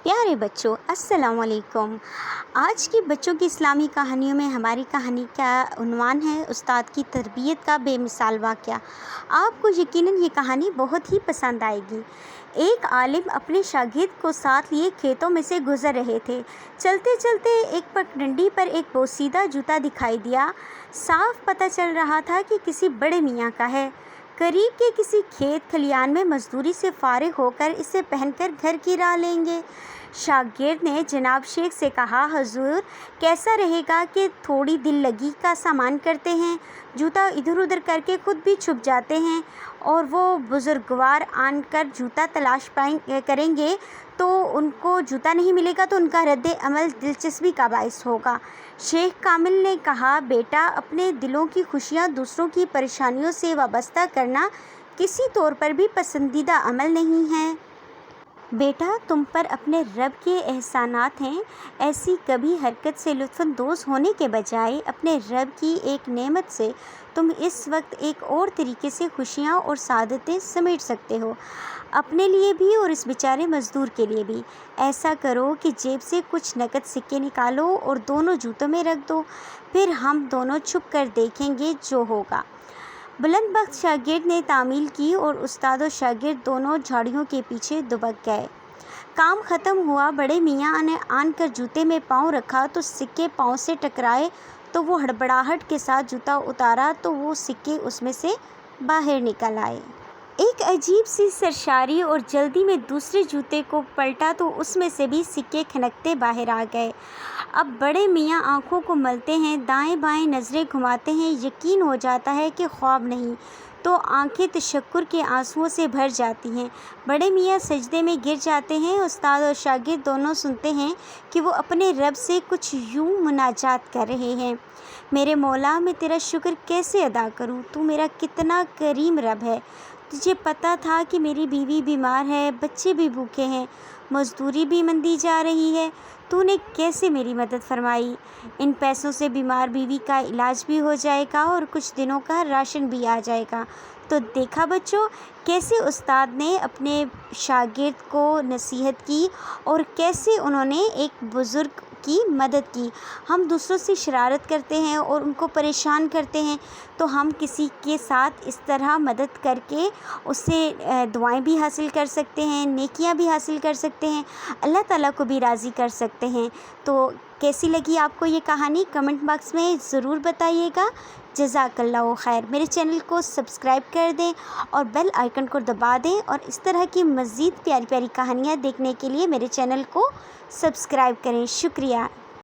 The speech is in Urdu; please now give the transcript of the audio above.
پیارے بچوں، السلام علیکم۔ آج کی بچوں کی اسلامی کہانیوں میں ہماری کہانی کا عنوان ہے استاد کی تربیت کا بے مثال واقعہ۔ آپ کو یقیناً یہ کہانی بہت ہی پسند آئے گی۔ ایک عالم اپنے شاگرد کو ساتھ لیے کھیتوں میں سے گزر رہے تھے۔ چلتے چلتے ایک پگڈنڈی پر ایک بوسیدہ جوتا دکھائی دیا۔ صاف پتہ چل رہا تھا کہ کسی بڑے میاں کا ہے۔ قریب کے کسی کھیت کھلیان میں مزدوری سے فارغ ہو کر اسے پہن کر گھر کی راہ لیں گے۔ شاگرد نے جناب شیخ سے کہا، حضور کیسا رہے گا کہ تھوڑی دل لگی کا سامان کرتے ہیں، جوتا ادھر ادھر کر کے خود بھی چھپ جاتے ہیں، اور وہ بزرگوار آن کر جوتا تلاش کریں گے تو ان کو جوتا نہیں ملے گا تو ان کا رد عمل دلچسپی کا باعث ہوگا۔ شیخ کامل نے کہا، بیٹا اپنے دلوں کی خوشیاں دوسروں کی پریشانیوں سے وابستہ کرنا کسی طور پر بھی پسندیدہ عمل نہیں ہے۔ بیٹا تم پر اپنے رب کے احسانات ہیں، ایسی کبھی حرکت سے لطف اندوز ہونے کے بجائے اپنے رب کی ایک نعمت سے تم اس وقت ایک اور طریقے سے خوشیاں اور سعادتیں سمیٹ سکتے ہو، اپنے لیے بھی اور اس بیچارے مزدور کے لیے بھی۔ ایسا کرو کہ جیب سے کچھ نقد سکے نکالو اور دونوں جوتوں میں رکھ دو، پھر ہم دونوں چھپ کر دیکھیں گے جو ہوگا۔ بلند بخت شاگرد نے تعمیل کی اور استاد و شاگرد دونوں جھاڑیوں کے پیچھے دبک گئے۔ کام ختم ہوا۔ بڑے میاں نے آن کر جوتے میں پاؤں رکھا تو سکے پاؤں سے ٹکرائے تو وہ ہڑبڑاہٹ کے ساتھ جوتا اتارا تو وہ سکے اس میں سے باہر نکل آئے۔ ایک عجیب سی سرشاری اور جلدی میں دوسرے جوتے کو پلٹا تو اس میں سے بھی سکے کھنکتے باہر آ گئے۔ اب بڑے میاں آنکھوں کو ملتے ہیں، دائیں بائیں نظریں گھماتے ہیں، یقین ہو جاتا ہے کہ خواب نہیں تو آنکھیں تشکر کے آنسوؤں سے بھر جاتی ہیں۔ بڑے میاں سجدے میں گر جاتے ہیں۔ استاد اور شاگرد دونوں سنتے ہیں کہ وہ اپنے رب سے کچھ یوں مناجات کر رہے ہیں، میرے مولا میں تیرا شکر کیسے ادا کروں، تو میرا کتنا کریم رب ہے۔ تجھے پتہ تھا کہ میری بیوی بیمار ہے، بچے بھی بھوکے ہیں، مزدوری بھی مندی جا رہی ہے، تو نے کیسے میری مدد فرمائی۔ ان پیسوں سے بیمار بیوی کا علاج بھی ہو جائے گا اور کچھ دنوں کا راشن بھی آ جائے گا۔ تو دیکھا بچوں کیسے استاد نے اپنے شاگرد کو نصیحت کی اور کیسے انہوں نے ایک بزرگ کی مدد کی۔ ہم دوسروں سے شرارت کرتے ہیں اور ان کو پریشان کرتے ہیں تو ہم کسی کے ساتھ اس طرح مدد کر کے اس سے دعائیں بھی حاصل کر سکتے ہیں، نیکیاں بھی حاصل کر سکتے ہیں، اللہ تعالیٰ کو بھی راضی کر سکتے ہیں۔ تو کیسی لگی آپ کو یہ کہانی؟ کمنٹ باکس میں ضرور بتائیے گا۔ جزاک اللہ خیر۔ میرے چینل کو سبسکرائب کر دیں اور بیل آئیکن کو دبا دیں، اور اس طرح کی مزید پیاری پیاری کہانیاں دیکھنے کے لیے میرے چینل کو سبسکرائب کریں۔ شکریہ۔